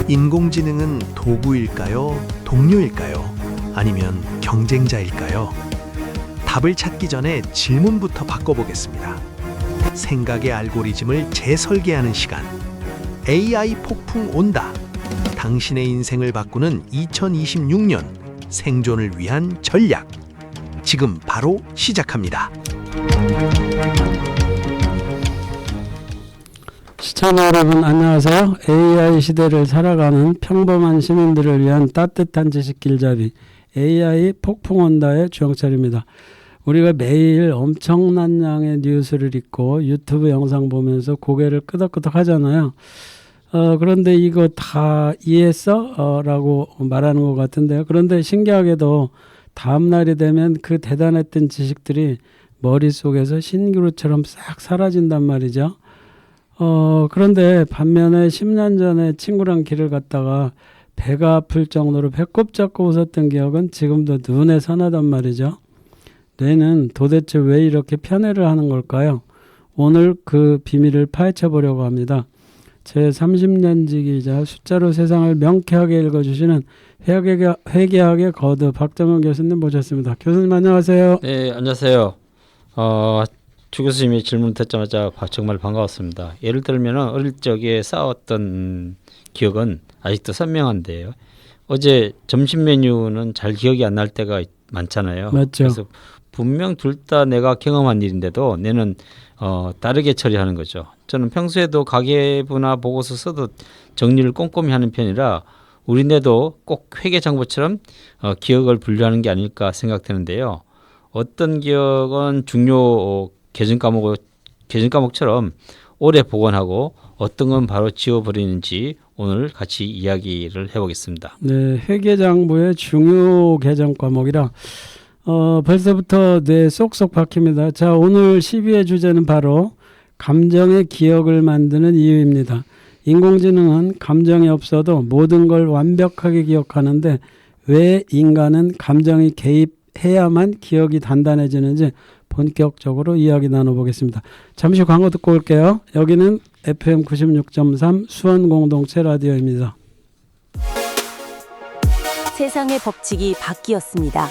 인공지능은 도구일까요? 동료일까요? 아니면 경쟁자일까요? 답을 찾기 전에 질문부터 바꿔보겠습니다. 생각의 알고리즘을 재설계하는 시간. AI 폭풍 온다. 당신의 인생을 바꾸는 2026년 생존을 위한 전략. 지금 바로 시작합니다. 시청자 여러분 안녕하세요. AI 시대를 살아가는 평범한 시민들을 위한 따뜻한 지식 길잡이 AI 폭풍 온다의 주영철입니다. 우리가 매일 엄청난 양의 뉴스를 읽고 유튜브 영상 보면서 고개를 끄덕끄덕 하잖아요. 그런데 이거 다 이해했어? 라고 말하는 것 같은데요. 그런데 신기하게도 다음 날이 되면 그 대단했던 지식들이 머릿속에서 신기루처럼 싹 사라진단 말이죠. 그런데 반면에 10년 전에 친구랑 길을 갔다가 배가 아플 정도로 배꼽 잡고 웃었던 기억은 지금도 눈에 선하단 말이죠. 뇌는 도대체 왜 이렇게 편애를 하는 걸까요? 오늘 그 비밀을 파헤쳐 보려고 합니다. 제 30년지기이자 숫자로 세상을 명쾌하게 읽어주시는 회계학의 거드 박정은 교수님 모셨습니다. 교수님 안녕하세요. 네, 안녕하세요. 주 교수님이 질문 듣자마자 정말 반가웠습니다. 예를 들면 어릴 적에 싸웠던 기억은 아직도 선명한데요. 어제 점심 메뉴는 잘 기억이 안 날 때가 많잖아요. 맞죠. 그래서 분명 둘 다 내가 경험한 일인데도 내는 다르게 처리하는 거죠. 저는 평소에도 가계부나 보고서 써도 정리를 꼼꼼히 하는 편이라 우리 뇌도 꼭 회계장부처럼 기억을 분류하는 게 아닐까 생각되는데요. 어떤 기억은 중요 개정 과목처럼 오래 보관하고 어떤 건 바로 지워버리는지 오늘 같이 이야기를 해보겠습니다. 네, 회계장부의 중요 개정 과목이라 벌써부터 뇌 쏙쏙 박힙니다. 자, 오늘 12회 주제는 바로 감정의 기억을 만드는 이유입니다. 인공지능은 감정이 없어도 모든 걸 완벽하게 기억하는데 왜 인간은 감정이 개입해야만 기억이 단단해지는지 본격적으로 이야기 나눠보겠습니다. 잠시 광고 듣고 올게요. 여기는 FM 96.3 수원공동체 라디오입니다. 세상의 법칙이 바뀌었습니다.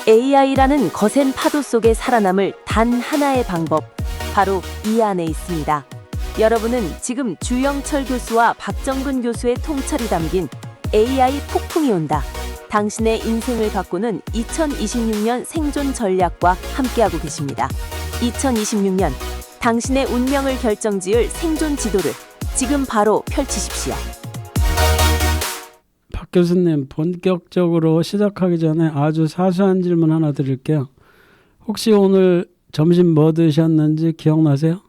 AI라는 거센 파도 속에 살아남을 단 하나의 방법, 바로 이 안에 있습니다. 여러분은 지금 주영철 교수와 박정근 교수의 통찰이 담긴 AI 폭풍이 온다. 당신의 인생을 바꾸는 2026년 생존 전략과 함께하고 계십니다. 2026년 당신의 운명을 결정지을 생존 지도를 지금 바로 펼치십시오. 박 교수님, 본격적으로 시작하기 전에 아주 사소한 질문 하나 드릴게요. 혹시 오늘 점심 뭐 드셨는지 기억나세요?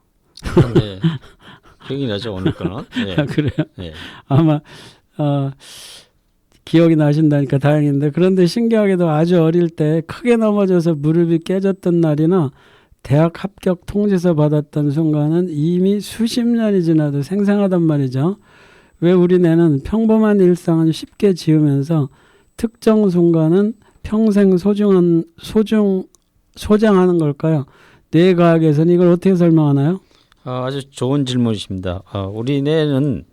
네, 기억이 나죠 오늘 거는. 네. 아, 그래요? 네. 아마 기억이 나신다니까 다행인데, 그런데 신기하게도 아주 어릴 때 크게 넘어져서 무릎이 깨졌던 날이나 대학 합격 통지서 받았던 순간은 이미 수십 년이 지나도 생생하단 말이죠. 왜 우리 뇌는 평범한 일상은 쉽게 지우면서 특정 순간은 평생 소장하는 걸까요? 뇌과학에서는 이걸 어떻게 설명하나요? 아주 좋은 질문이십니다. 우리 뇌는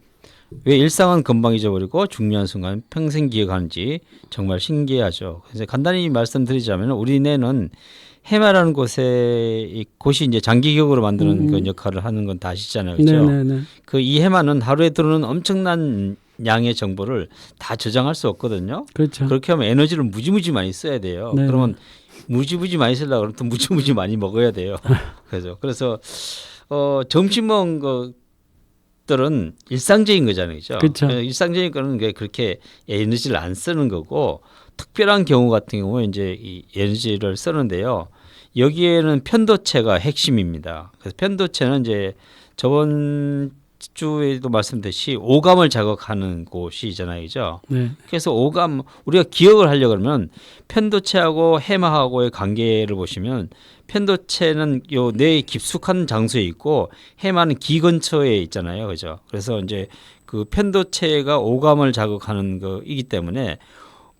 왜 일상은 금방 잊어버리고 중요한 순간 평생 기억하는지 정말 신기하죠. 그래서 간단히 말씀드리자면 우리 뇌는 해마라는 곳이 이제 장기 기억으로 만드는 그 역할을 하는 건 다 아시잖아요, 그렇죠? 그 이 해마는 하루에 들어오는 엄청난 양의 정보를 다 저장할 수 없거든요. 그렇죠. 그렇게 하면 에너지를 무지무지 많이 써야 돼요. 네네. 그러면 무지무지 많이 쓰려고 그러면 또 무지무지 많이 먹어야 돼요. 그래서 점심 먹은 것들은 일상적인 거잖아요, 그렇죠. 일상적인 거는 그렇게 에너지를 안 쓰는 거고 특별한 경우 같은 경우에 이제 이 에너지를 쓰는데요. 여기에는 편도체가 핵심입니다. 그래서 편도체는 이제 저번 주에도 말씀드렸듯이 오감을 자극하는 곳이잖아요, 그죠? 네. 그래서 우리가 기억을 하려고 그러면 편도체하고 해마하고의 관계를 보시면 편도체는 요 뇌의 깊숙한 장소에 있고 해마는 귀 근처에 있잖아요, 그죠? 그래서 이제 그 편도체가 오감을 자극하는 거이기 때문에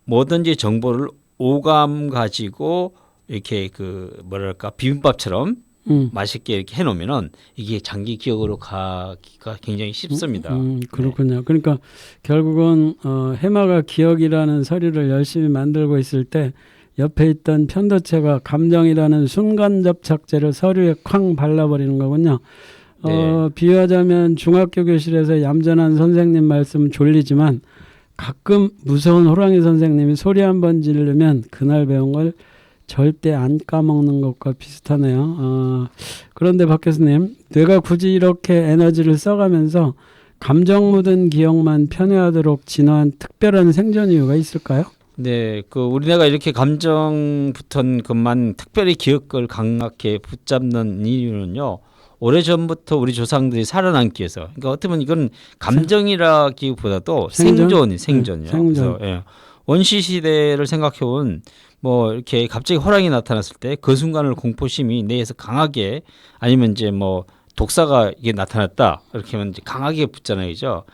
뭐든지 정보를 오감 가지고 이렇게 그 뭐랄까 비빔밥처럼 맛있게 이렇게 해놓으면은 이게 장기 기억으로 가기가 굉장히 쉽습니다. 그렇군요. 그러니까 결국은 해마가 기억이라는 서류를 열심히 만들고 있을 때 옆에 있던 편도체가 감정이라는 순간 접착제를 서류에 쾅 발라버리는 거군요. 네. 비유하자면 중학교 교실에서 얌전한 선생님 말씀 졸리지만 가끔 무서운 호랑이 선생님이 소리 한번 지르면 그날 배운 걸 절대 안 까먹는 것과 비슷하네요. 그런데 박 교수님, 뇌가 굳이 이렇게 에너지를 써가면서 감정 묻은 기억만 편애하도록 진화한 특별한 생존 이유가 있을까요? 네, 그 우리네가 이렇게 감정 붙은 것만 특별히 기억을 강하게 붙잡는 이유는요. 오래전부터 우리 조상들이 살아남기 위해서. 그러니까 어떻게 보면 이건 감정이라기보다도 생존이에요. 생존. 그래서 예. 원시 시대를 생각해 본 뭐 이렇게 갑자기 호랑이 나타났을 때 그 순간을 공포심이 뇌에서 강하게 아니면 이제 뭐 독사가 이게 나타났다 이렇게 하면 이제 강하게 붙잖아요, 그죠?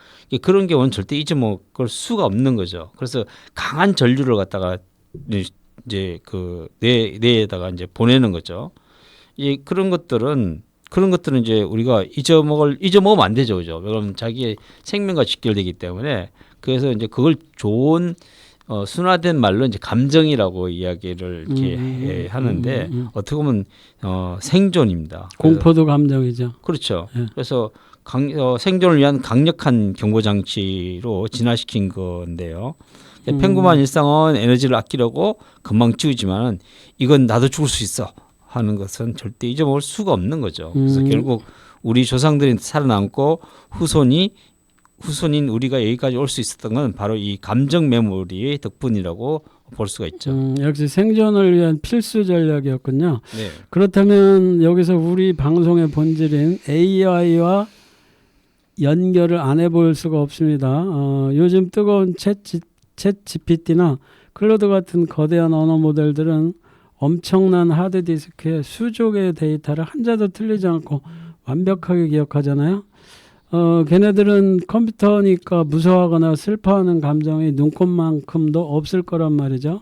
그런 경우는 절대 잊어먹을 수가 없는 거죠. 그래서 강한 전류를 갖다가 이제 그 뇌에다가 이제 보내는 거죠. 그런 것들은 이제 우리가 잊어먹으면 안 되죠, 그죠? 그럼 자기의 생명과 직결되기 때문에 그래서 이제 그걸 좋은 순화된 말로 이제 감정이라고 이야기를 이렇게 하는데 어떻게 보면 생존입니다. 공포도 감정이죠. 그렇죠. 예. 그래서 생존을 위한 강력한 경보 장치로 진화시킨 건데요. 평범한 일상은 에너지를 아끼려고 금방 치우지만 이건 나도 죽을 수 있어 하는 것은 절대 잊어먹을 수가 없는 거죠. 그래서 결국 우리 조상들이 살아남고 후손인 우리가 여기까지 올 수 있었던 건 바로 이 감정 메모리의 덕분이라고 볼 수가 있죠. 역시 생존을 위한 필수 전략이었군요. 네. 그렇다면 여기서 우리 방송의 본질인 AI와 연결을 안 해볼 수가 없습니다. 요즘 뜨거운 챗 GPT나 클로드 같은 거대한 언어 모델들은 엄청난 하드디스크에 수조 개의 데이터를 한자도 틀리지 않고 완벽하게 기억하잖아요. 걔네들은 컴퓨터니까 무서워하거나 슬퍼하는 감정이 눈꽃만큼도 없을 거란 말이죠.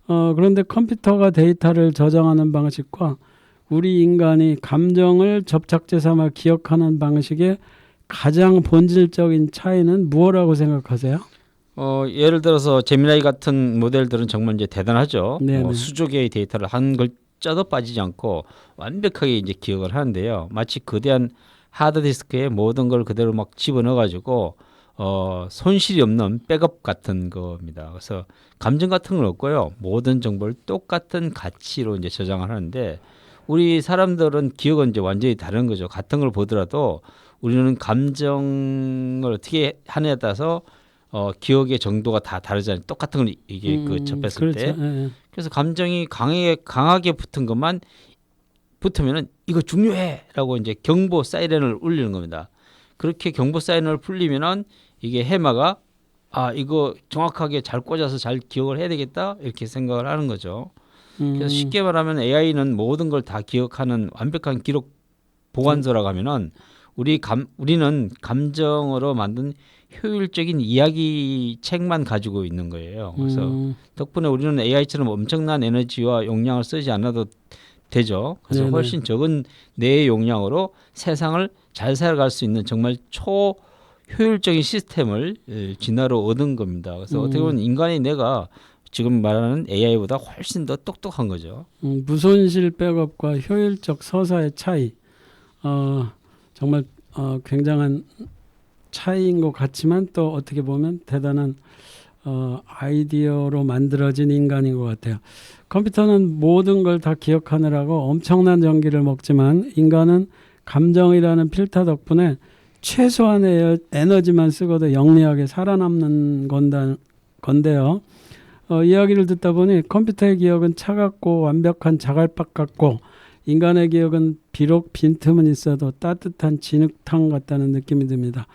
그런데 컴퓨터가 데이터를 저장하는 방식과 우리 인간이 감정을 접착제 삼아 기억하는 방식의 가장 본질적인 차이는 무엇이라고 생각하세요? 예를 들어서 제미나이 같은 모델들은 정말 이제 대단하죠. 네네. 수조 개의 데이터를 한 글자도 빠지지 않고 완벽하게 이제 기억을 하는데요. 마치 거대한 하드디스크에 모든 걸 그대로 막 집어넣어가지고 손실이 없는 백업 같은 겁니다. 그래서 감정 같은 건 없고요. 모든 정보를 똑같은 가치로 이제 저장을 하는데 우리 사람들은 기억은 이제 완전히 다른 거죠. 같은 걸 보더라도 우리는 감정을 어떻게 하느냐에 따라서 기억의 정도가 다 다르잖아요. 똑같은 걸 이게 접했을 그렇죠. 때. 예. 그래서 감정이 강하게 붙은 것만 붙으면은 이거 중요해라고 이제 경보 사이렌을 울리는 겁니다. 그렇게 경보 사이렌을 풀리면은 이게 해마가 이거 정확하게 잘 꽂아서 잘 기억을 해야 되겠다 이렇게 생각을 하는 거죠. 그래서 쉽게 말하면 AI는 모든 걸 다 기억하는 완벽한 기록 보관소라고 하면은 우리는 감정으로 만든 효율적인 이야기 책만 가지고 있는 거예요. 그래서 덕분에 우리는 AI처럼 엄청난 에너지와 용량을 쓰지 않아도 되죠. 그래서 네네. 훨씬 적은 뇌의 용량으로 세상을 잘 살아갈 수 있는 정말 초효율적인 시스템을 진화로 얻은 겁니다. 그래서 어떻게 보면 인간의 뇌가 지금 말하는 AI보다 훨씬 더 똑똑한 거죠. 무손실 백업과 효율적 서사의 차이. 정말 굉장한 차이인 것 같지만 또 어떻게 보면 대단한 아이디어로 만들어진 인간인 것 같아요. 컴퓨터는 모든 걸 다 기억하느라고 엄청난 전기를 먹지만 인간은 감정이라는 필터 덕분에 최소한의 에너지만 쓰고도 영리하게 살아남는 건데요. 이야기를 듣다 보니 컴퓨터의 기억은 차갑고 완벽한 자갈박 같고 인간의 기억은 비록 빈틈은 있어도 따뜻한 진흙탕 같다는 느낌이 듭니다.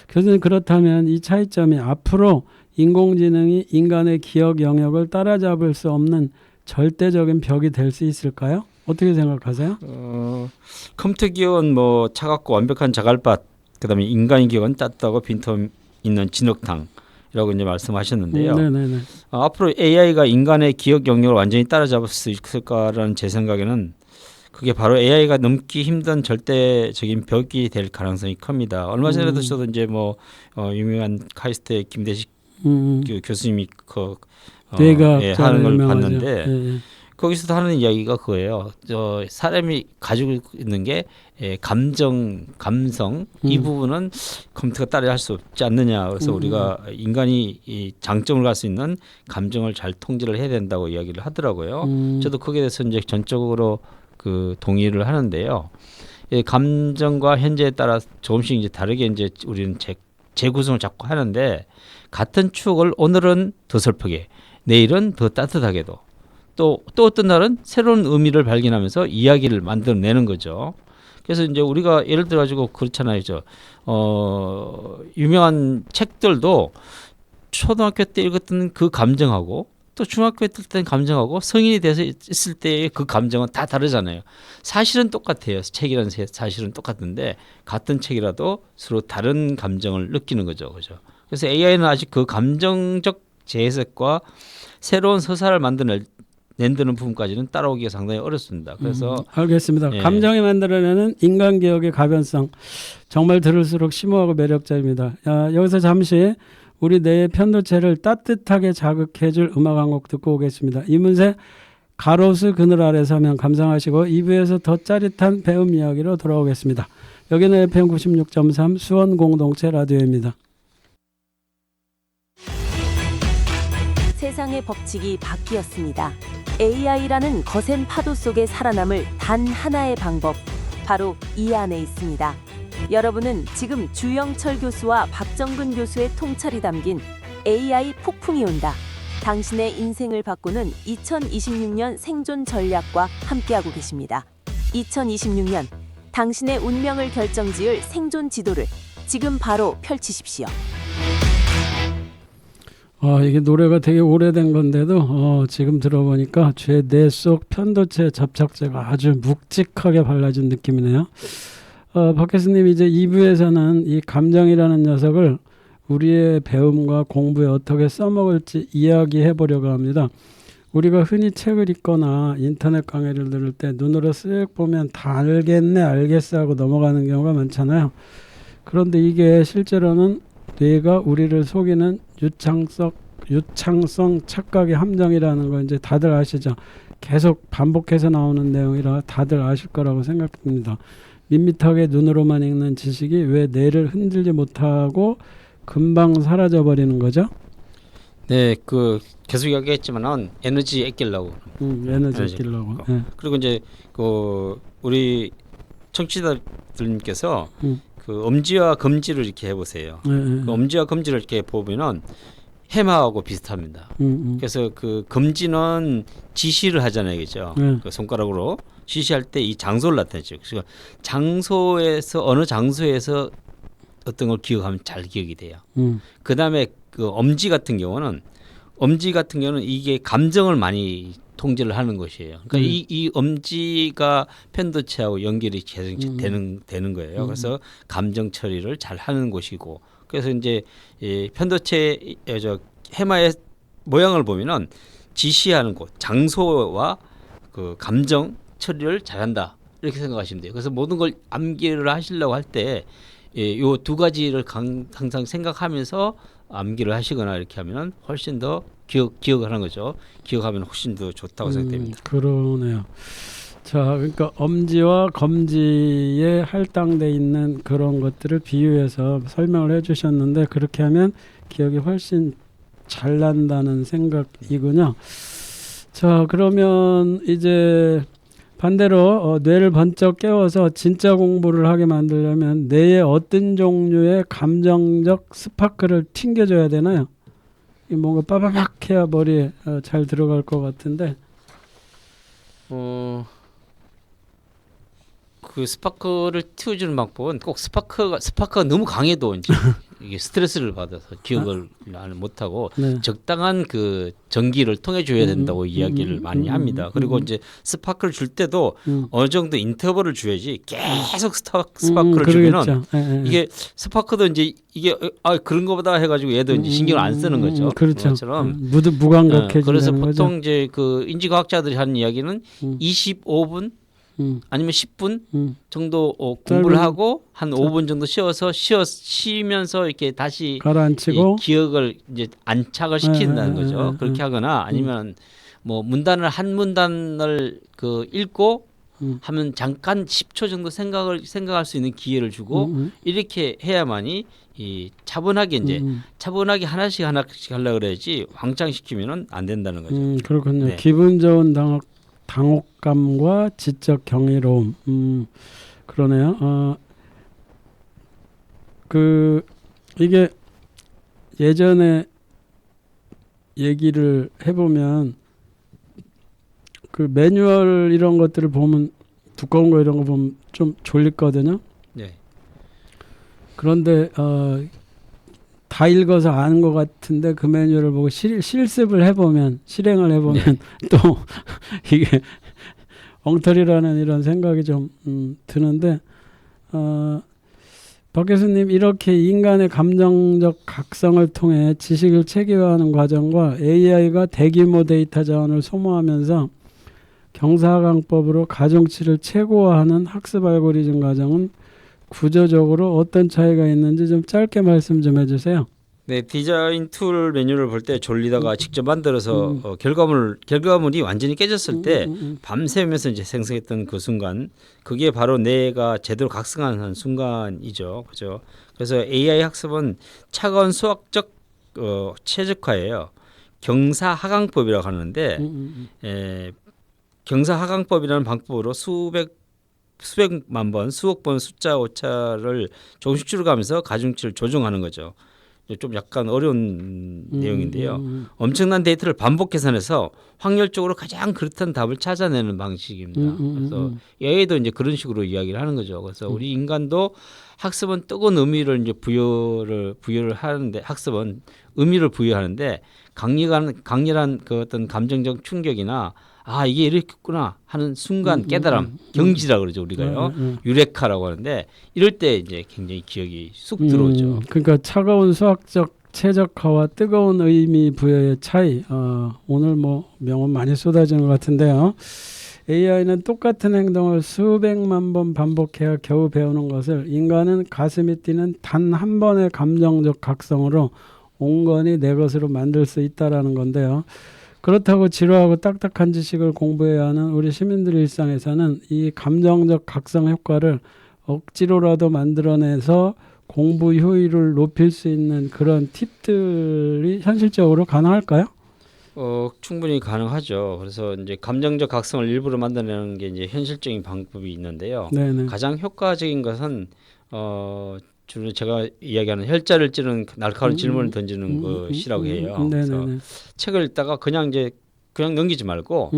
교수님, 그렇다면 이 차이점이 앞으로 인공지능이 인간의 기억 영역을 따라잡을 수 없는 절대적인 벽이 될 수 있을까요? 어떻게 생각하세요? 컴퓨터 기억은 뭐 차갑고 완벽한 자갈밭, 그다음에 인간의 기억은 따뜻하고 빈틈 있는 진흙탕이라고 이제 말씀하셨는데요. 네네네. 앞으로 AI가 인간의 기억 영역을 완전히 따라잡을 수 있을까라는 제 생각에는 그게 바로 AI가 넘기 힘든 절대적인 벽이 될 가능성이 큽니다. 얼마 전에도 저도 이제 유명한 카이스트의 김대식 교수님이 뇌가 하는 걸 유명하죠. 봤는데 예. 거기서도 하는 이야기가 그거예요. 사람이 가지고 있는 게 감성 이 부분은 컴퓨터가 따라할 수 없지 않느냐. 그래서 우리가 인간이 이 장점을 갈 수 있는 감정을 잘 통제를 해야 된다고 이야기를 하더라고요. 저도 거기에 대해서 이제 전적으로 그 동의를 하는데요. 감정과 현재에 따라 조금씩 이제 다르게 이제 우리는 재구성을 자꾸 하는데 같은 추억을 오늘은 더 슬프게, 내일은 더 따뜻하게도 또 어떤 날은 새로운 의미를 발견하면서 이야기를 만들어내는 거죠. 그래서 이제 우리가 예를 들어 가지고 그렇잖아요. 유명한 책들도 초등학교 때 읽었던 그 감정하고 또 중학교 때 감정하고 성인이 돼서 있을 때의 그 감정은 다 다르잖아요. 사실은 똑같아요. 책이라는 사실은 똑같은데 같은 책이라도 서로 다른 감정을 느끼는 거죠. 그죠? 그래서 AI는 아직 그 감정적 재해석과 새로운 서사를 만드는 부분까지는 따라오기가 상당히 어렵습니다. 그래서 알겠습니다. 예. 감정이 만들어내는 인간 기억의 가변성 정말 들을수록 심오하고 매력적입니다. 여기서 잠시 우리 뇌의 편도체를 따뜻하게 자극해줄 음악 한 곡 듣고 오겠습니다. 이문세 가로수 그늘 아래 서면 감상하시고 2부에서 더 짜릿한 배움 이야기로 돌아오겠습니다. 여기는 FM 96.3 수원 공동체 라디오입니다. 세상의 법칙이 바뀌었습니다. AI라는 거센 파도 속에 살아남을 단 하나의 방법, 바로 이 안에 있습니다. 여러분은 지금 주영철 교수와 박정근 교수의 통찰이 담긴 AI 폭풍이 온다. 당신의 인생을 바꾸는 2026년 생존 전략과 함께하고 계십니다. 2026년 당신의 운명을 결정지을 생존 지도를 지금 바로 펼치십시오. 이게 노래가 되게 오래된 건데도 지금 들어보니까 제 뇌 속 편도체 접착제가 아주 묵직하게 발라진 느낌이네요. 박 교수님, 이제 2부에서는 이 감정이라는 녀석을 우리의 배움과 공부에 어떻게 써먹을지 이야기해 보려고 합니다. 우리가 흔히 책을 읽거나 인터넷 강의를 들을 때 눈으로 쓱 보면 다 알겠어 하고 넘어가는 경우가 많잖아요. 그런데 이게 실제로는 뇌가 우리를 속이는 유창성 착각의 함정이라는 거 이제 다들 아시죠? 계속 반복해서 나오는 내용이라 다들 아실 거라고 생각됩니다. 밋밋하게 눈으로만 읽는 지식이 왜 뇌를 흔들지 못하고 금방 사라져 버리는 거죠? 네, 계속 이야기했지만은 에너지 아끼려고. 에너지 아끼려고. 네. 그리고 이제 우리 청취자들님께서 그 엄지와 검지를 이렇게 해보세요. 그 엄지와 검지를 이렇게 보면은 해마하고 비슷합니다. 그래서 그 검지는 지시를 하잖아요, 그죠? 그 손가락으로 지시할 때 이 장소를 나타내죠. 그래서 장소에서 어느 장소에서 어떤 걸 기억하면 잘 기억이 돼요. 그 다음에 그 엄지 같은 경우는 이게 감정을 많이 통제를 하는 것이에요. 그러니까 이 엄지가 편도체하고 연결이 계속 되는 거예요. 그래서 감정 처리를 잘 하는 곳이고, 그래서 이제 이 편도체 해마의 모양을 보면은 지시하는 곳, 장소와 그 감정 처리를 잘한다 이렇게 생각하시면 돼요. 그래서 모든 걸 암기를 하시려고 할 때 요 두 가지를 항상 생각하면서 암기를 하시거나 이렇게 하면은 훨씬 더 기억을 하는 거죠. 기억하면 훨씬 더 좋다고 생각됩니다. 그러네요. 자, 그러니까 엄지와 검지에 할당돼 있는 그런 것들을 비유해서 설명을 해주셨는데, 그렇게 하면 기억이 훨씬 잘 난다는 생각이군요. 자, 그러면 이제 반대로 뇌를 번쩍 깨워서 진짜 공부를 하게 만들려면 뇌에 어떤 종류의 감정적 스파크를 튕겨줘야 되나요? 뭔가 빠바박 해야 머리에 잘 들어갈 것 같은데. 그 스파크를 틔워주는 방법은 꼭 스파크가 너무 강해도 이제 이게 스트레스를 받아서 기억을 못하고 네. 적당한 그 전기를 통해 줘야 된다고 이야기를 많이 합니다. 그리고 이제 스파크를 줄 때도 어느 정도 인터벌을 줘야지 계속 스파크를 주면은 이게 스파크도 이제 이게 그런 거보다 해가지고 얘도 이제 신경을 안 쓰는 거죠. 그렇죠. 그것처럼 무감각해지는 그래서 거죠. 보통 이제 그 인지과학자들이 하는 이야기는 25분 아니면 10분 정도 짧은- 공부를 하고 한 5분 정도 쉬면서 이렇게 다시 이 가라앉히고 기억을 이제 안착을 시킨다는 거죠. 그렇게 하거나 아니면 뭐 한 문단을 그 읽고 하면 잠깐 10초 정도 생각할 수 있는 기회를 주고 이렇게 해야만이 이 차분하게 이제 차분하게 하나씩 하려고 그래야지 왕창 시키면은 안 된다는 거죠. 그렇군요. 네. 기분 좋은 당혹감과 지적 경이로움. 그러네요. 이게 예전에 얘기를 해보면 그 매뉴얼 이런 것들을 보면 두꺼운 거 이런 거 보면 좀 졸리거든요. 네. 그런데 다 읽어서 아는 것 같은데 그 매뉴얼을 보고 실습을 해보면 실행을 해보면 또 이게 엉터리라는 이런 생각이 좀 드는데 박 교수님 이렇게 인간의 감정적 각성을 통해 지식을 체계화하는 과정과 AI가 대규모 데이터 자원을 소모하면서 경사강법으로 가중치를 최고화하는 학습 알고리즘 과정은 구조적으로 어떤 차이가 있는지 좀 짧게 말씀 좀 해주세요. 네, 디자인 툴 메뉴를 볼 때 졸리다가 직접 만들어서 결과물이 완전히 깨졌을 때 밤새면서 이제 생성했던 그 순간, 그게 바로 뇌가 제대로 각성하는 순간이죠, 그죠? 그래서 AI 학습은 차가운 수학적 최적화예요. 경사하강법이라고 하는데, 경사하강법이라는 방법으로 수백만 번, 수억 번 숫자 오차를 조금씩 줄여가면서 가중치를 조정하는 거죠. 좀 약간 어려운 내용인데요. 엄청난 데이터를 반복 계산해서 확률적으로 가장 그렇다는 답을 찾아내는 방식입니다. 그래서 AI도 이제 그런 식으로 이야기를 하는 거죠. 그래서 우리 인간도 학습은 뜨거운 의미를 이제 부여를 하는데, 학습은 의미를 부여하는데 강렬한 그 어떤 감정적 충격이나 이게 이렇겠구나 하는 순간 깨달음, 경지라 그러죠, 우리가요. 유레카라고 하는데, 이럴 때 이제 굉장히 기억이 쑥 들어오죠. 그러니까 차가운 수학적 최적화와 뜨거운 의미 부여의 차이. 오늘 뭐 명언 많이 쏟아지는 것 같은데요. AI는 똑같은 행동을 수백만 번 반복해야 겨우 배우는 것을 인간은 가슴이 뛰는 단 한 번의 감정적 각성으로 온건히 내 것으로 만들 수 있다라는 건데요. 그렇다고 지루하고 딱딱한 지식을 공부해야 하는 우리 시민들 일상에서는 이 감정적 각성 효과를 억지로라도 만들어내서 공부 효율을 높일 수 있는 그런 팁들이 현실적으로 가능할까요? 충분히 가능하죠. 그래서 이제 감정적 각성을 일부러 만들어내는 게 이제 현실적인 방법이 있는데요. 네네. 가장 효과적인 것은 주로 제가 이야기하는 혈자를 찌르는 날카로운 질문을 던지는 것이라고 해요. 그래서 책을 읽다가 그냥 넘기지 말고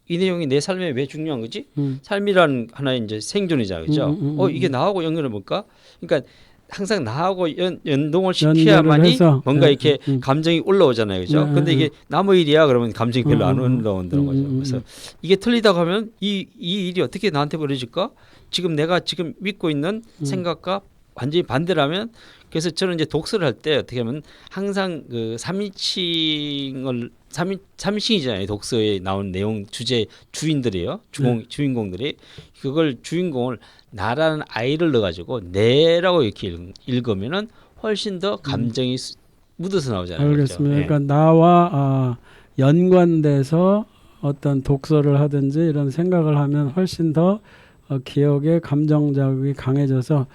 이 내용이 내 삶에 왜 중요한 거지? 삶이란 하나의 이제 생존이잖아요, 그렇죠? 이게 나하고 연결해 볼까? 그러니까 항상 나하고 연동을 시켜야만이 뭔가 이렇게 감정이 올라오잖아요, 그렇죠? 근데 이게 남의 일이야 그러면 감정이 별로 안 올라온다는 거죠. 그래서 이게 틀리다고 하면 이 일이 어떻게 나한테 벌어질까? 내가 지금 믿고 있는 생각과 완전히 반대라면, 그래서 저는 이제 독서를 할 때 어떻게 하면 항상 그 3인칭이잖아요. 독서에 나온 내용 주제 주인들이에요. 주인공들이 그걸 주인공을 나라는 아이를 넣어가지고 내라고 이렇게 읽으면은 훨씬 더 감정이 묻어서 나오잖아요. 알겠습니다. 그렇죠? 그러니까 나와 연관돼서 어떤 독서를 하든지 이런 생각을 하면 훨씬 더 기억의 감정 자극이 강해져서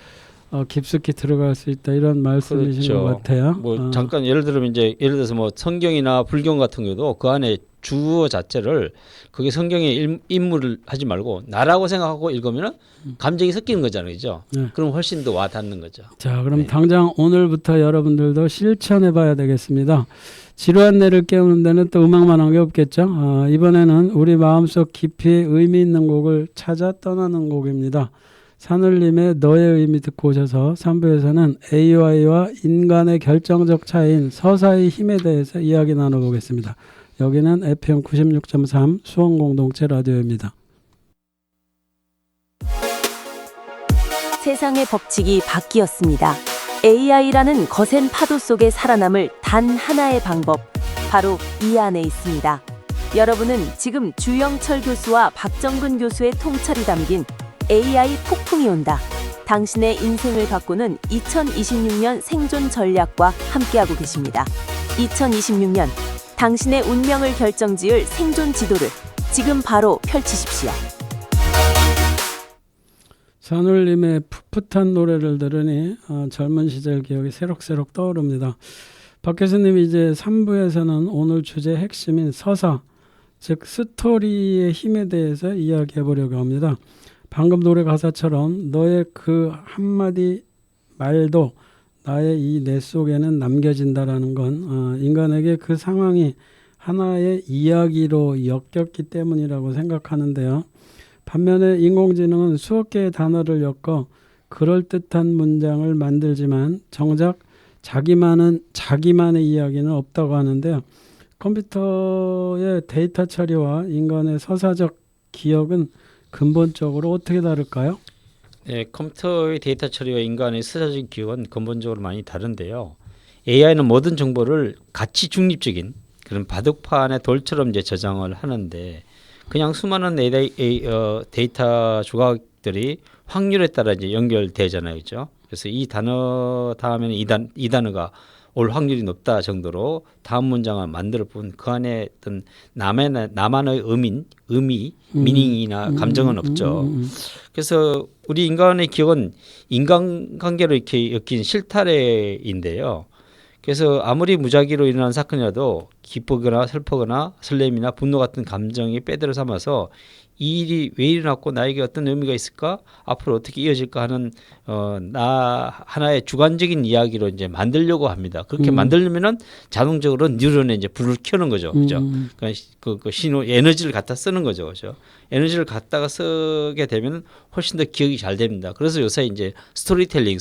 깊숙이 들어갈 수 있다, 이런 말씀이신 그렇죠. 것 같아요. 잠깐 예를 들어서 뭐 성경이나 불경 같은 경우도 그 안에 주어 자체를 그게 성경의 인물을 하지 말고 나라고 생각하고 읽으면은 감정이 섞이는 거잖아요, 그죠? 네. 그럼 훨씬 더 와닿는 거죠. 자, 그럼 당장 오늘부터 여러분들도 실천해봐야 되겠습니다. 지루한 뇌를 깨우는 데는 또 음악만한 게 없겠죠. 이번에는 우리 마음속 깊이 의미 있는 곡을 찾아 떠나는 곡입니다. 산울림의 너의 의미 듣고 오셔서 3부에서는 AI와 인간의 결정적 차이인 서사의 힘에 대해서 이야기 나눠보겠습니다. 여기는 FM 96.3 수원공동체 라디오입니다. 세상의 법칙이 바뀌었습니다. AI라는 거센 파도 속에 살아남을 단 하나의 방법, 바로 이 안에 있습니다. 여러분은 지금 주영철 교수와 박정근 교수의 통찰이 담긴 AI 폭풍이 온다. 당신의 인생을 바꾸는 2026년 생존 전략과 함께하고 계십니다. 2026년 당신의 운명을 결정지을 생존 지도를 지금 바로 펼치십시오. 산울림의 풋풋한 노래를 들으니 젊은 시절 기억이 새록새록 떠오릅니다. 박 교수님 이제 3부에서는 오늘 주제 핵심인 서사, 즉 스토리의 힘에 대해서 이야기해 보려고 합니다. 방금 노래 가사처럼 너의 그 한마디 말도 나의 이 뇌 속에는 남겨진다라는 건 인간에게 그 상황이 하나의 이야기로 엮였기 때문이라고 생각하는데요. 반면에 인공지능은 수억 개의 단어를 엮어 그럴듯한 문장을 만들지만 정작 자기만의 이야기는 없다고 하는데요. 컴퓨터의 데이터 처리와 인간의 서사적 기억은 근본적으로 어떻게 다를까요? 네, 컴퓨터의 데이터 처리와 인간의 서사적 기억은 근본적으로 많이 다른데요. AI는 모든 정보를 가치 중립적인 그런 바둑판의 돌처럼 이제 저장을 하는데 그냥 수많은 데이터 조각들이 확률에 따라 이제 연결되잖아요, 그렇죠? 그래서 이 단어 다음에는 이 단어가 올 확률이 높다 정도로 다음 문장을 만들 뿐 그 안에 어떤 나만의 의미, 미닝이나 감정은 없죠. 그래서 우리 인간의 기억은 인간관계로 이렇게 엮인 실타래인데요. 그래서 아무리 무작위로 일어난 사건이라도 기쁘거나 슬프거나 설렘이나 분노 같은 감정이 빼들어 삼아서 이 일이 왜 일어났고 나에게 어떤 의미가 있을까? 앞으로 어떻게 이어질까 하는 나 하나의 주관적인 이야기로 이제 만들려고 합니다. 그렇게 만들려면은 자동적으로 뉴런에 이제 불을 켜는 거죠. 그죠? 그러니까 그 신호 에너지를 갖다 쓰는 거죠. 그죠? 에너지를 갖다가 쓰게 되면 훨씬 더 기억이 잘 됩니다. 그래서 요새 이제 스토리텔링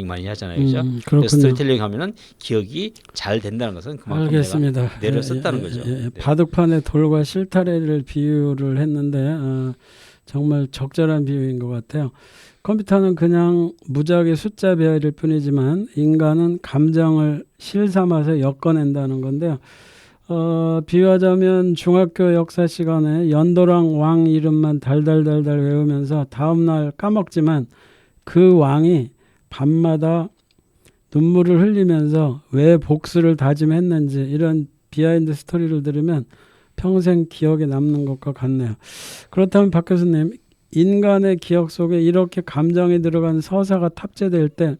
많이 하잖아요. 그죠? 그래서 스토리텔링 하면은 기억이 잘 된다는 것은 그만큼 알겠습니다. 내가 뇌를 썼다는 거죠. 네. 바둑판의 돌과 실타래를 비유를 했는데 정말 적절한 비유인 것 같아요. 컴퓨터는 그냥 무작위 숫자 배열일 뿐이지만 인간은 감정을 실삼아서 엮어낸다는 건데요. 비유하자면 중학교 역사 시간에 연도랑 왕 이름만 달달달달 외우면서 다음날 까먹지만 그 왕이 밤마다 눈물을 흘리면서 왜 복수를 다짐했는지 이런 비하인드 스토리를 들으면 평생 기억에 남는 것과 같네요. 그렇다면 박 교수님, 인간의 기억 속에 이렇게 감정이 들어간 서사가 탑재될 때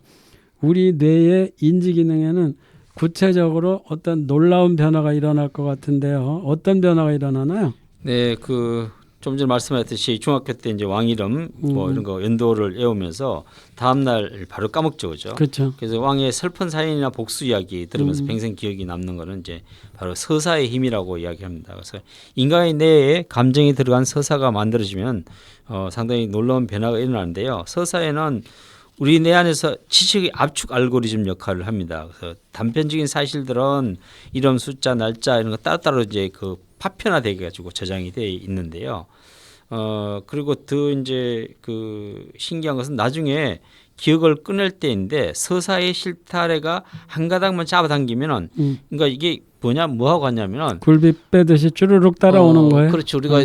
우리 뇌의 인지 기능에는 구체적으로 어떤 놀라운 변화가 일어날 것 같은데요. 어떤 변화가 일어나나요? 네, 좀 전에 말씀하셨듯이 중학교 때 이제 왕 이름 뭐 이런 거 연도를 외우면서 다음 날 바로 까먹죠, 그죠? 그렇죠. 그래서 왕의 슬픈 사연이나 복수 이야기 들으면서 평생 기억이 남는 거는 이제 바로 서사의 힘이라고 이야기합니다. 그래서 인간의 뇌에 감정이 들어간 서사가 만들어지면 상당히 놀라운 변화가 일어나는데요. 서사에는 우리 뇌 안에서 지식의 압축 알고리즘 역할을 합니다. 그래서 단편적인 사실들은 이름, 숫자, 날짜 이런 거 따로따로 이제 그 파편화돼 가지고 저장이 돼 있는데요. 그리고 더 이제 그 신기한 것은 나중에 기억을 꺼낼 때인데 서사의 실타래가 한 가닥만 잡아당기면은 그러니까 이게 뭐하고 하냐면은 굴비 빼듯이 쭈르륵 따라오는 거예요. 그렇죠. 우리가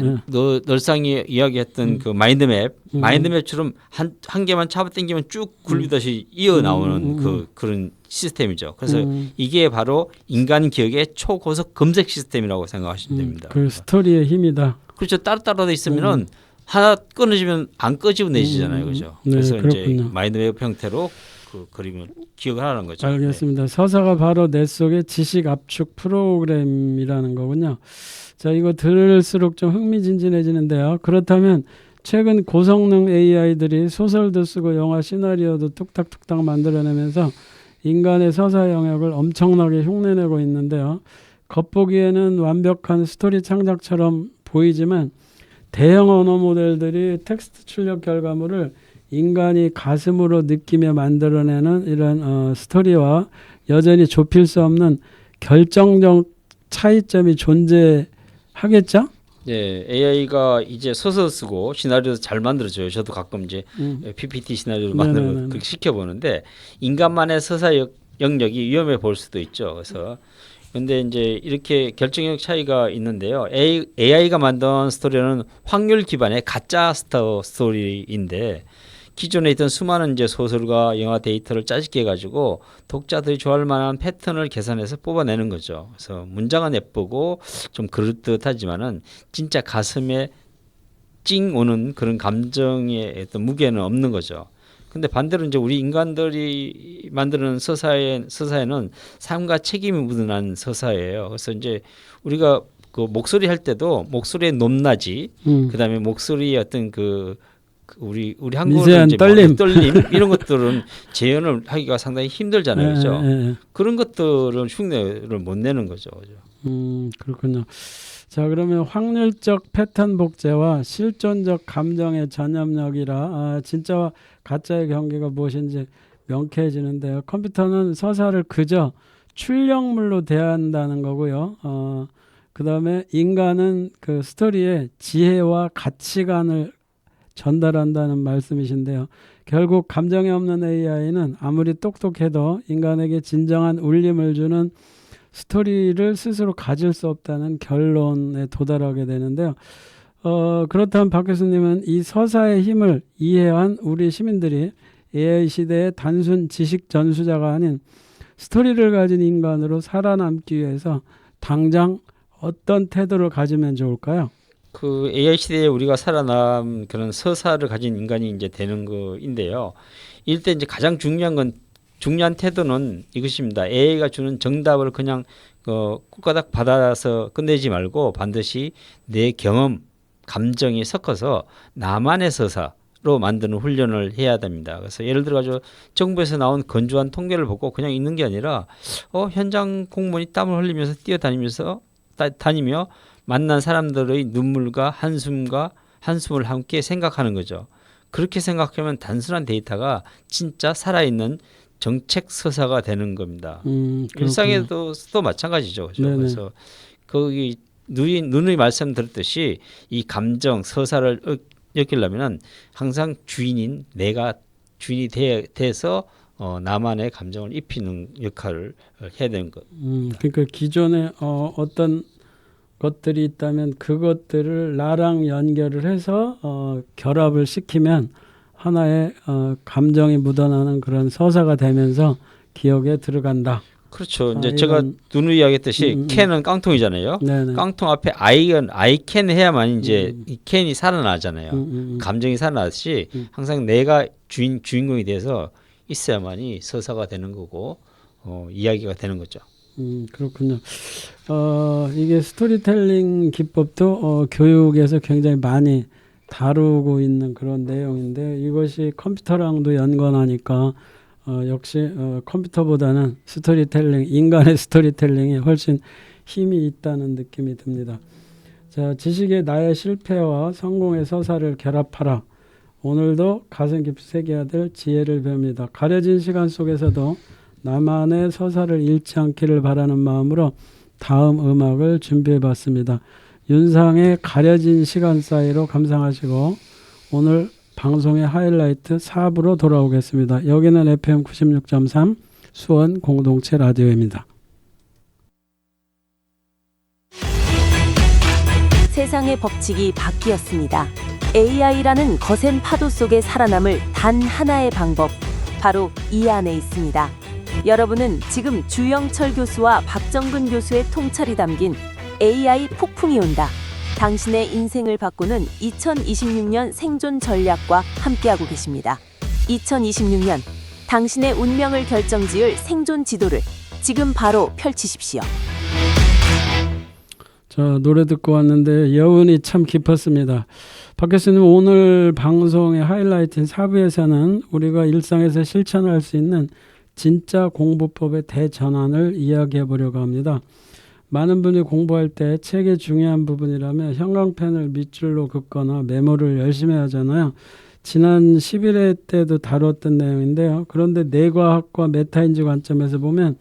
늘상이 이야기했던 그 마인드맵처럼 한 개만 잡아당기면 쭉 굴비듯이 이어 나오는 그런 시스템이죠. 그래서 이게 바로 인간 기억의 초고속 검색 시스템이라고 생각하시면 됩니다. 그 스토리의 힘이다. 그렇죠. 따로따로 돼 있으면은 하나 끊어지면 안 끄집어내지잖아요, 그죠? 네, 그래서 그렇군요. 이제 마인드맵 형태로 그 그림을 기억을 하는 거죠. 알겠습니다. 네. 서사가 바로 뇌 속의 지식 압축 프로그램이라는 거군요. 자, 이거 들을수록 좀 흥미진진해지는데요. 그렇다면 최근 고성능 AI들이 소설도 쓰고 영화 시나리오도 뚝딱뚝딱 만들어내면서 인간의 서사 영역을 엄청나게 흉내내고 있는데요. 겉보기에는 완벽한 스토리 창작처럼 보이지만 대형 언어 모델들이 텍스트 출력 결과물을 인간이 가슴으로 느끼며 만들어내는 이런 스토리와 여전히 좁힐 수 없는 결정적 차이점이 존재하겠죠? 네, AI가 이제 소설 쓰고 시나리오도 잘 만들어져요. 저도 가끔 이제 PPT 시나리오를 만들고 그렇게 시켜보는데 인간만의 서사 영역이 위험해 보일 수도 있죠. 그래서 근데 이제 이렇게 결정력 차이가 있는데요. AI가 만든 스토리는 확률 기반의 가짜 스토리인데 기존에 있던 수많은 이제 소설과 영화 데이터를 짜집게 해가지고 독자들이 좋아할 만한 패턴을 계산해서 뽑아내는 거죠. 그래서 문장은 예쁘고 좀 그럴듯하지만은 진짜 가슴에 찡 오는 그런 감정의 어떤 무게는 없는 거죠. 근데 반대로 이제 우리 인간들이 만드는 서사에는 삶과 책임이 묻어난 서사예요. 그래서 이제 우리가 그 목소리 할 때도 목소리의 높낮이, 그다음에 목소리의 어떤 우리 한국어로 미세한 이제 떨림 이런 것들은 재현을 하기가 상당히 힘들잖아요, 그렇죠? 그런 것들은 흉내를 못 내는 거죠, 그죠? 그렇군요. 자, 그러면 확률적 패턴 복제와 실존적 감정의 전염력이라 진짜와 가짜의 경계가 무엇인지 명쾌해지는데요. 컴퓨터는 서사를 그저 출력물로 대한다는 거고요. 그다음에 인간은 그 스토리에 지혜와 가치관을 전달한다는 말씀이신데요. 결국 감정이 없는 AI는 아무리 똑똑해도 인간에게 진정한 울림을 주는 스토리를 스스로 가질 수 없다는 결론에 도달하게 되는데요. 그렇다면 박 교수님은 이 서사의 힘을 이해한 우리 시민들이 AI 시대의 단순 지식 전수자가 아닌 스토리를 가진 인간으로 살아남기 위해서 당장 어떤 태도를 가지면 좋을까요? 그 AI 시대에 우리가 살아남 그런 서사를 가진 인간이 이제 되는 거인데요. 이럴 때 이제 가장 중요한 태도는 이것입니다. AI가 주는 정답을 그냥 꿀가닥 받아서 끝내지 말고 반드시 내 경험, 감정이 섞어서 나만의 서사로 만드는 훈련을 해야 됩니다. 그래서 예를 들어 가지고 정부에서 나온 건조한 통계를 보고 그냥 읽는 게 아니라 현장 공무원이 땀을 흘리면서 다니며 만난 사람들의 눈물과 한숨을 함께 생각하는 거죠. 그렇게 생각하면 단순한 데이터가 진짜 살아있는 정책 서사가 되는 겁니다. 일상에도 또 마찬가지죠. 그렇죠? 그래서 거기 누누이 말씀드렸듯이 이 감정 서사를 엮으려면은 항상 내가 주인이 돼서 나만의 감정을 입히는 역할을 해야 되는 것. 그러니까 기존에 어떤 것들이 있다면 그것들을 나랑 연결을 해서 결합을 시키면 하나의 감정이 묻어나는 그런 서사가 되면서 기억에 들어간다. 그렇죠. 이제 제가 누누이 이야기했듯이 캔은 깡통이잖아요. 네네. 깡통 앞에 아이캔 해야만 이제 이 캔이 살아나잖아요. 감정이 살아나듯이 항상 내가 주인공이 돼서 있어야만이 서사가 되는 거고 이야기가 되는 거죠. 그렇군요. 이게 스토리텔링 기법도 교육에서 굉장히 많이 다루고 있는 그런 내용인데 이것이 컴퓨터랑도 연관하니까 역시 컴퓨터보다는 인간의 스토리텔링이 훨씬 힘이 있다는 느낌이 듭니다. 자, 지식의 나의 실패와 성공의 서사를 결합하라. 오늘도 가슴 깊이 새겨야 될 지혜를 배웁니다. 가려진 시간 속에서도 나만의 서사를 잃지 않기를 바라는 마음으로 다음 음악을 준비해봤습니다. 윤상의 가려진 시간 사이로 감상하시고 오늘 방송의 하이라이트 4부로 돌아오겠습니다. 여기는 FM 96.3 수원 공동체 라디오입니다. 세상의 법칙이 바뀌었습니다. AI라는 거센 파도 속에 살아남을 단 하나의 방법, 바로 이 안에 있습니다. 여러분은 지금 주영철 교수와 박정근 교수의 통찰이 담긴 AI 폭풍이 온다. 당신의 인생을 바꾸는 2026년 생존 전략과 함께하고 계십니다. 2026년 당신의 운명을 결정지을 생존 지도를 지금 바로 펼치십시오. 자, 노래 듣고 왔는데 여운이 참 깊었습니다. 박 교수님, 오늘 방송의 하이라이트인 4부에서는 우리가 일상에서 실천할 수 있는 진짜 공부법의 대전환을 이야기해 보려고 합니다. 많은 분이 공부할 때 책의 중요한 부분이라면 형광펜을 밑줄로 긋거나 메모를 열심히 하잖아요. 지난 11회 때도 다뤘던 내용인데요. 그런데 뇌과학과 메타인지 관점에서 보면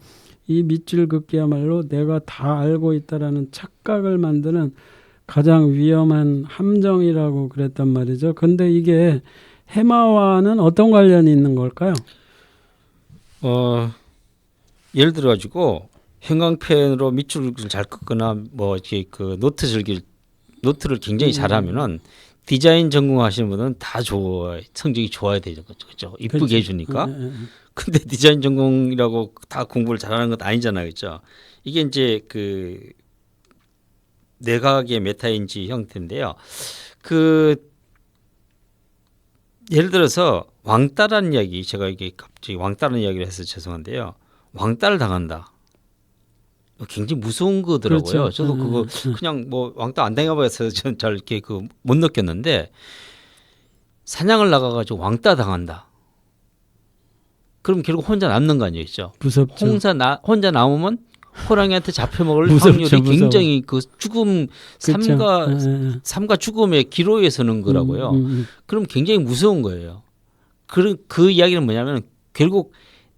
이 밑줄 긋기야말로 내가 다 알고 있다라는 착각을 만드는 가장 위험한 함정이라고 그랬단 말이죠. 근데 이게 해마와는 어떤 관련이 있는 걸까요? 예를 들어 가지고 형광펜으로 밑줄을 잘 긋거나 뭐 이렇게 그 노트를 굉장히 잘하면은 디자인 전공하시는 분은 다 좋아 성적이 좋아야 되는 거죠, 그렇죠? 이쁘게 그렇죠. 해주니까. 근데 디자인 전공이라고 다 공부를 잘하는 건 아니잖아요, 그렇죠? 이게 이제 그 내각의 메타인지 형태인데요. 그 예를 들어서 왕따라는 이야기, 제가 이게 갑자기 왕따라는 이야기를 해서 죄송한데요. 왕따를 당한다. 굉장히 무서운 거더라고요. 그렇죠. 저도 그거 그냥 뭐 왕따 안 당해봐서 전 잘 이렇게 그 못 느꼈는데 사냥을 나가가지고 왕따 당한다. 그럼 결국 혼자 남는 거 아니겠죠? 무섭죠. 혼자 남으면 호랑이한테 잡혀먹을 무섭죠, 확률이 무서워. 굉장히 그 죽음 그렇죠. 삶과 죽음의 기로에 서는 거라고요. 그럼 굉장히 무서운 거예요. 그 이야기는 뭐냐면 결국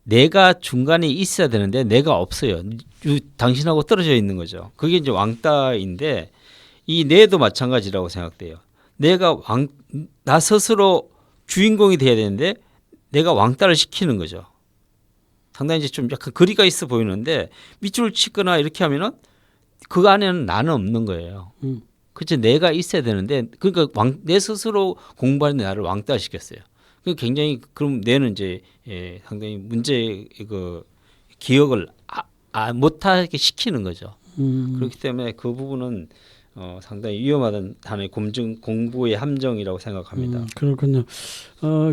내가 중간에 있어야 되는데 내가 없어요. 당신하고 떨어져 있는 거죠. 그게 이제 왕따인데 이 뇌도 마찬가지라고 생각돼요. 나 스스로 주인공이 돼야 되는데 내가 왕따를 시키는 거죠. 상당히 이제 좀 약간 거리가 있어 보이는데 밑줄을 치거나 이렇게 하면은 그 안에는 나는 없는 거예요. 그렇죠. 내가 있어야 되는데 그러니까 내 스스로 공부하는 나를 왕따시켰어요. 그 굉장히 그럼 뇌는 이제 상당히 문제 그 기억을 못하게 시키는 거죠. 그렇기 때문에 그 부분은 상당히 위험하다는 단어의 공부의 함정이라고 생각합니다. 그렇군요.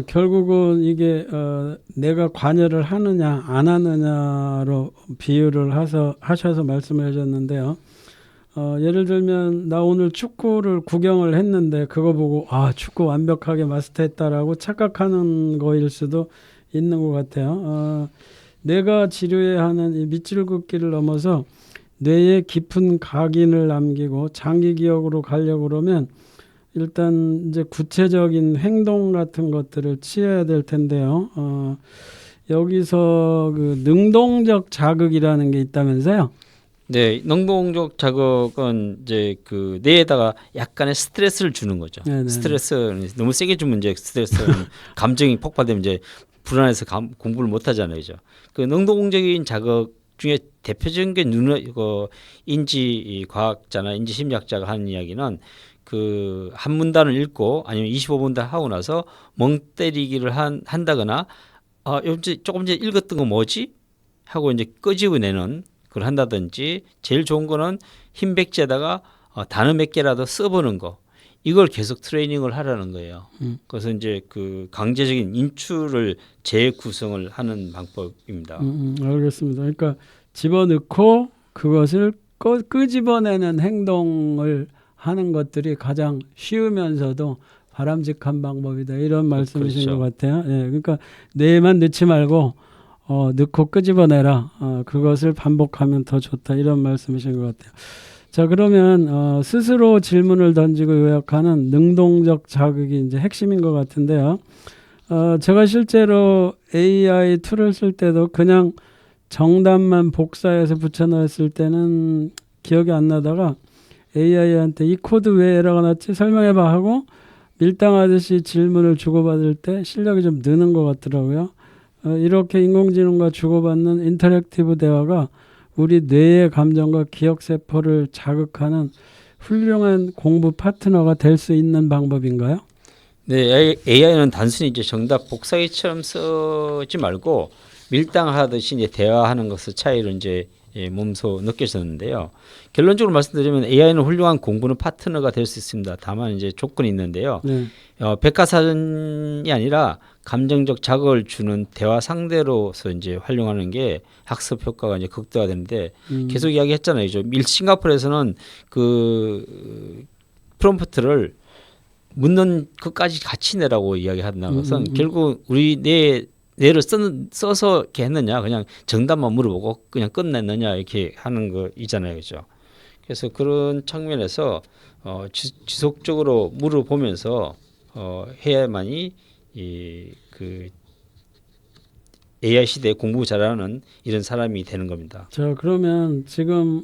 결국은 이게 내가 관여를 하느냐 안 하느냐로 비유를 하셔서 말씀을 해줬는데요. 예를 들면 나 오늘 축구를 구경을 했는데 그거 보고 축구 완벽하게 마스터했다라고 착각하는 거일 수도 있는 것 같아요. 내가 지루해 하는 이 밑줄 긋기를 넘어서 뇌에 깊은 각인을 남기고 장기 기억으로 가려고 그러면 일단 이제 구체적인 행동 같은 것들을 취해야 될 텐데요. 여기서 그 능동적 자극이라는 게 있다면서요? 네, 능동적 자극은 이제 그 뇌에다가 약간의 스트레스를 주는 거죠. 네네. 스트레스는 너무 세게 주면 이제 스트레스는 감정이 폭발되면 이제 불안해서 공부를 못 하잖아요, 그죠? 그 능동적인 자극 중에 대표적인 게 인지 과학자나 인지 심리학자가 하는 이야기는 그 한 문단을 읽고 아니면 25문단 하고 나서 멍 때리기를 한다거나 조금 전에 읽었던 거 뭐지? 하고 이제 끄집어내는 그걸 한다든지 제일 좋은 거는 흰 백지에다가 단어 몇 개라도 써보는 거 이걸 계속 트레이닝을 하라는 거예요. 그래서 이제 그 강제적인 인출을 재구성을 하는 방법입니다. 알겠습니다. 그러니까 집어넣고 그것을 끄집어내는 행동을 하는 것들이 가장 쉬우면서도 바람직한 방법이다. 이런 말씀이신 그렇죠. 것 같아요. 예, 그러니까 뇌에만 넣지 말고 넣고 끄집어내라. 그것을 반복하면 더 좋다. 이런 말씀이신 것 같아요. 자, 그러면 스스로 질문을 던지고 요약하는 능동적 자극이 이제 핵심인 것 같은데요. 제가 실제로 AI 툴을 쓸 때도 그냥 정답만 복사해서 붙여넣었을 때는 기억이 안 나다가 AI한테 이 코드 왜 에러가 났지 설명해봐 하고 밀당하듯이 질문을 주고받을 때 실력이 좀 느는 것 같더라고요. 이렇게 인공지능과 주고받는 인터랙티브 대화가 우리 뇌의 감정과 기억세포를 자극하는 훌륭한 공부 파트너가 될 수 있는 방법인가요? 네, AI는 단순히 이제 정답 복사기처럼 쓰지 말고 밀당하듯이 이제 대화하는 것의 차이를 이제 몸소 느껴졌는데요. 결론적으로 말씀드리면 AI는 훌륭한 공부는 파트너가 될 수 있습니다. 다만 이제 조건이 있는데요. 네. 백과사전이 아니라 감정적 자극을 주는 대화 상대로서 이제 활용하는 게 학습 효과가 이제 극대화되는데 계속 이야기했잖아요. 싱가포르에서는 그 프롬프트를 묻는 것까지 같이 내라고 이야기하는 것은 결국 우리 뇌를 써서 이렇게 했느냐 그냥 정답만 물어보고 그냥 끝냈느냐 이렇게 하는 거 있잖아요, 그렇죠? 그래서 그런 측면에서 지속적으로 물어보면서 해야만이 그 AI 시대에 공부 잘하는 이런 사람이 되는 겁니다. 자, 그러면 지금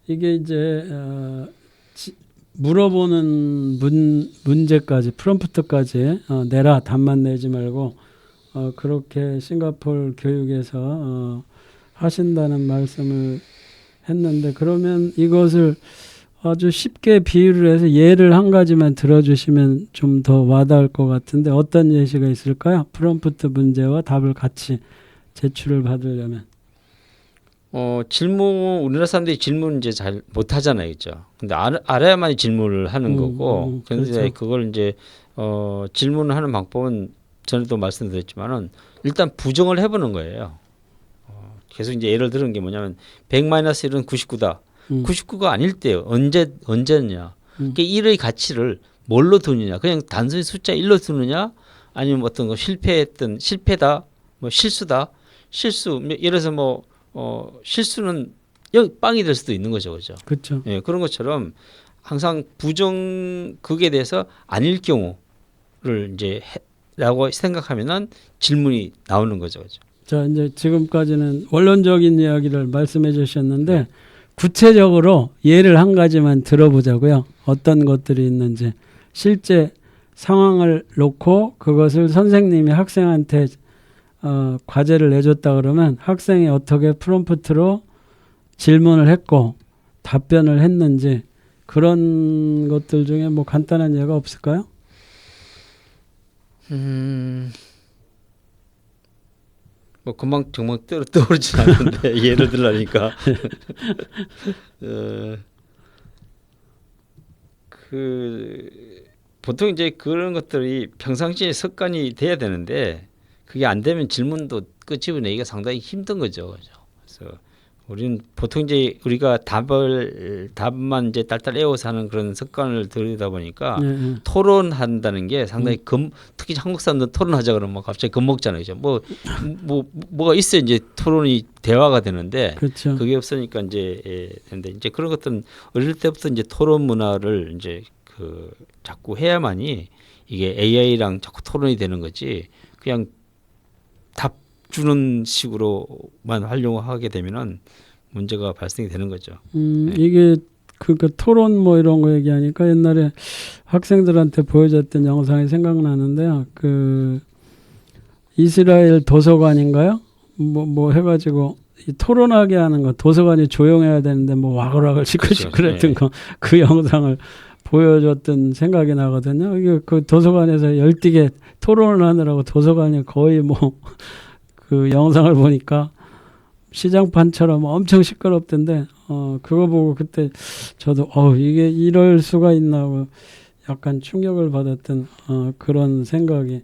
이게 이제 물어보는 문제까지 프롬프트까지 내라 답만 내지 말고 그렇게 싱가포르 교육에서 하신다는 말씀을 했는데 그러면 이것을 아주 쉽게 비유를 해서 예를 한 가지만 들어주시면 좀 더 와닿을 것 같은데 어떤 예시가 있을까요? 프롬프트 문제와 답을 같이 제출을 받으려면. 질문 우리나라 사람들이 질문 이제 잘 못하잖아요, 그죠? 근데 알아야만 질문을 하는 거고, 그런데 그렇죠. 그걸 이제 질문을 하는 방법은 전에도 말씀드렸지만은 일단 부정을 해보는 거예요. 계속 이제 예를 들은 게 뭐냐면 100-1은 99다. 99가 아닐 때요. 언제냐? 그러니까 1의 가치를 뭘로 두느냐? 그냥 단순히 숫자 1로 두느냐? 아니면 어떤 거 실패다, 뭐 실수다, 실수. 예를 들어서 뭐 실수는 여기 빵이 될 수도 있는 거죠, 그죠? 그렇죠. 예, 그런 것처럼 항상 부정 극에 대해서 아닐 경우를 이제 라고 생각하면은 질문이 나오는 거죠, 그죠? 자, 이제 지금까지는 원론적인 이야기를 말씀해 주셨는데 구체적으로 예를 한 가지만 들어보자고요. 어떤 것들이 있는지 실제 상황을 놓고 그것을 선생님이 학생한테 과제를 내줬다 그러면 학생이 어떻게 프롬프트로 질문을 했고 답변을 했는지 그런 것들 중에 뭐 간단한 예가 없을까요? 뭐 금방 정말 떠오르지 않는데 예를 들라니까 그 보통 이제 그런 것들이 평상시에 습관이 돼야 되는데 그게 안 되면 질문도 끄집어내기가 상당히 힘든 거죠. 그죠? 그래서 우리는 보통 이제 우리가 답만 이제 딸딸 외워서 하는 그런 습관을 들이다 보니까 네. 토론한다는 게 상당히 특히 한국 사람들 토론하자 그러면 뭐 갑자기 겁먹잖아요. 그죠? 뭐가 있어야 이제 토론이 대화가 되는데 그렇죠. 그게 없으니까 이제 되는데 이제 그런 것들은 어릴 때부터 이제 토론 문화를 이제 그 자꾸 해야만이 이게 AI랑 자꾸 토론이 되는 거지 그냥 답 주는 식으로만 활용하게 되면은 문제가 발생이 되는 거죠. 이게 그러니까 토론 뭐 이런 거 얘기하니까 옛날에 학생들한테 보여줬던 영상이 생각나는데요. 그 이스라엘 도서관인가요? 뭐 해가지고 이 토론하게 하는 거 도서관이 조용해야 되는데 뭐 와글와글 시끌시끌 그랬던 거 그 영상을 보여줬던 생각이 나거든요. 이게 그 도서관에서 열띠게 토론을 하느라고 도서관이 거의 뭐 그 영상을 보니까 시장판처럼 엄청 시끄럽던데 그거 보고 그때 저도 이게 이럴 수가 있나 하고 약간 충격을 받았던 그런 생각이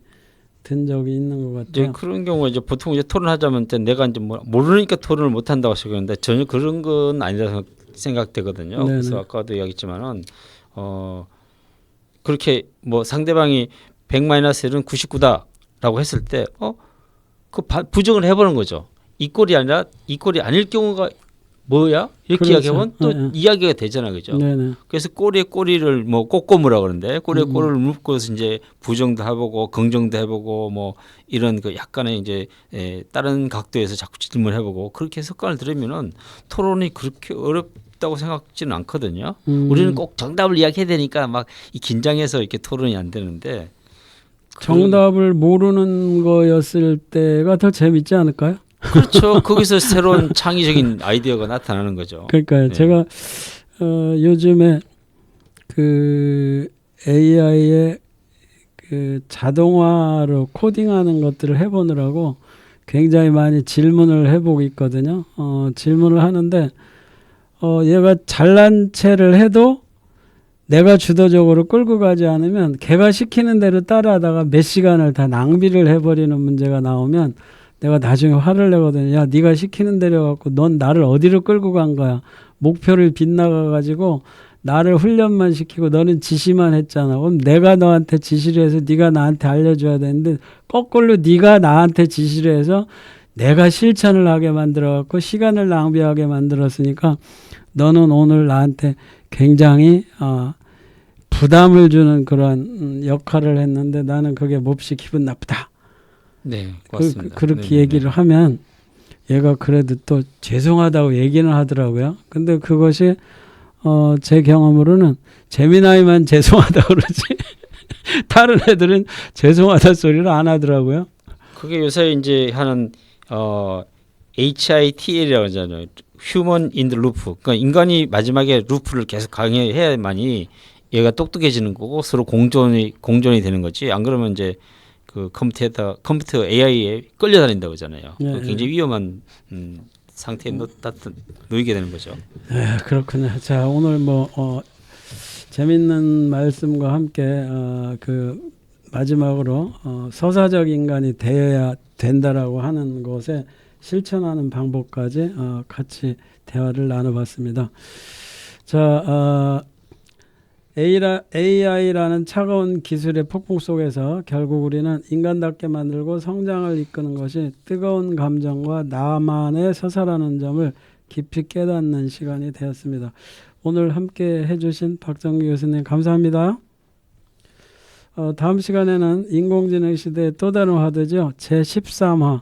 든 적이 있는 것 같아요. 이제 그런 경우에 이제 보통 이제 토론하자면 내가 이제 모르니까 토론을 못 한다고 생각하는데 전혀 그런 건 아니라고 생각되거든요. 네네. 그래서 아까도 이야기했지만은 그렇게 뭐 상대방이 100-1은 99다라고 했을 때 그 부정을 해보는 거죠. 이 꼴이 아니라 이 꼴이 아닐 경우가 뭐야? 이렇게 그렇죠. 이야기하면 또 이야기가 되잖아요, 그죠? 네네. 그래서 꼬리에 꼬리를 뭐 꼬꼬무라 그러는데 꼬리에 꼬리를 묶고서 이제 부정도 해보고 긍정도 해보고 뭐 이런 그 약간의 이제 다른 각도에서 자꾸 질문해보고 그렇게 습관을 들이면은 토론이 그렇게 어렵다고 생각지는 않거든요. 우리는 꼭 정답을 이야기해야 되니까 막 이 긴장해서 이렇게 토론이 안 되는데. 정답을 모르는 거였을 때가 더 재밌지 않을까요? 그렇죠. 거기서 새로운 창의적인 아이디어가 나타나는 거죠. 그러니까 네. 제가 요즘에 그 AI의 그 자동화로 코딩하는 것들을 해보느라고 굉장히 많이 질문을 해보고 있거든요. 질문을 하는데 얘가 잘난 체를 해도 내가 주도적으로 끌고 가지 않으면 걔가 시키는 대로 따라하다가 몇 시간을 다 낭비를 해버리는 문제가 나오면 내가 나중에 화를 내거든요. 야, 네가 시키는 대로 갖고 넌 나를 어디로 끌고 간 거야. 목표를 빗나가가지고 나를 훈련만 시키고 너는 지시만 했잖아. 그럼 내가 너한테 지시를 해서 네가 나한테 알려줘야 되는데 거꾸로 네가 나한테 지시를 해서 내가 실천을 하게 만들어갖고 시간을 낭비하게 만들었으니까 너는 오늘 나한테 굉장히 부담을 주는 그런 역할을 했는데 나는 그게 몹시 기분 나쁘다. 네, 맞습니다. 그렇게 얘기를 하면 얘가 그래도 또 죄송하다고 얘기는 하더라고요. 근데 그것이 제 경험으로는 재미나이만 죄송하다고 그러지 다른 애들은 죄송하다 소리를 안 하더라고요. 그게 요새 이제 하는 HITL이라고 하잖아요. Human in the Loop. 그러니까 인간이 마지막에 루프를 계속 강해야만이 얘가 똑똑해지는 거고 서로 공존이 되는 거지. 안 그러면 이제 그 컴퓨터 AI에 끌려다닌다고 하잖아요. 예, 굉장히 위험한 상태에 놓이게 되는 거죠. 네, 그렇군요. 자, 오늘 재밌는 말씀과 함께 그 마지막으로 서사적 인간이 되어야 된다라고 하는 것에 실천하는 방법까지 같이 대화를 나눠봤습니다. 자, AI라는 차가운 기술의 폭풍 속에서 결국 우리는 인간답게 만들고 성장을 이끄는 것이 뜨거운 감정과 나만의 서사라는 점을 깊이 깨닫는 시간이 되었습니다. 오늘 함께 해주신 박정규 교수님 감사합니다. 다음 시간에는 인공지능 시대의 또 다른 화두죠. 제13화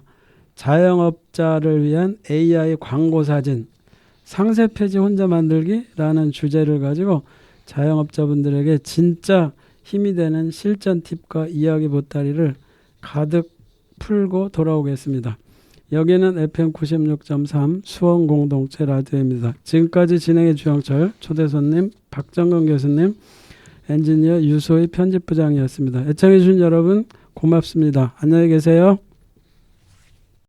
자영업자를 위한 AI 광고 사진 상세 페이지 혼자 만들기라는 주제를 가지고 자영업자분들에게 진짜 힘이 되는 실전 팁과 이야기 보따리를 가득 풀고 돌아오겠습니다. 여기는 FM 96.3 수원 공동체 라디오입니다. 지금까지 진행의 주영철, 초대 손님 박정근 교수님, 엔지니어 유소희 편집부장이었습니다. 애청해 주신 여러분 고맙습니다. 안녕히 계세요.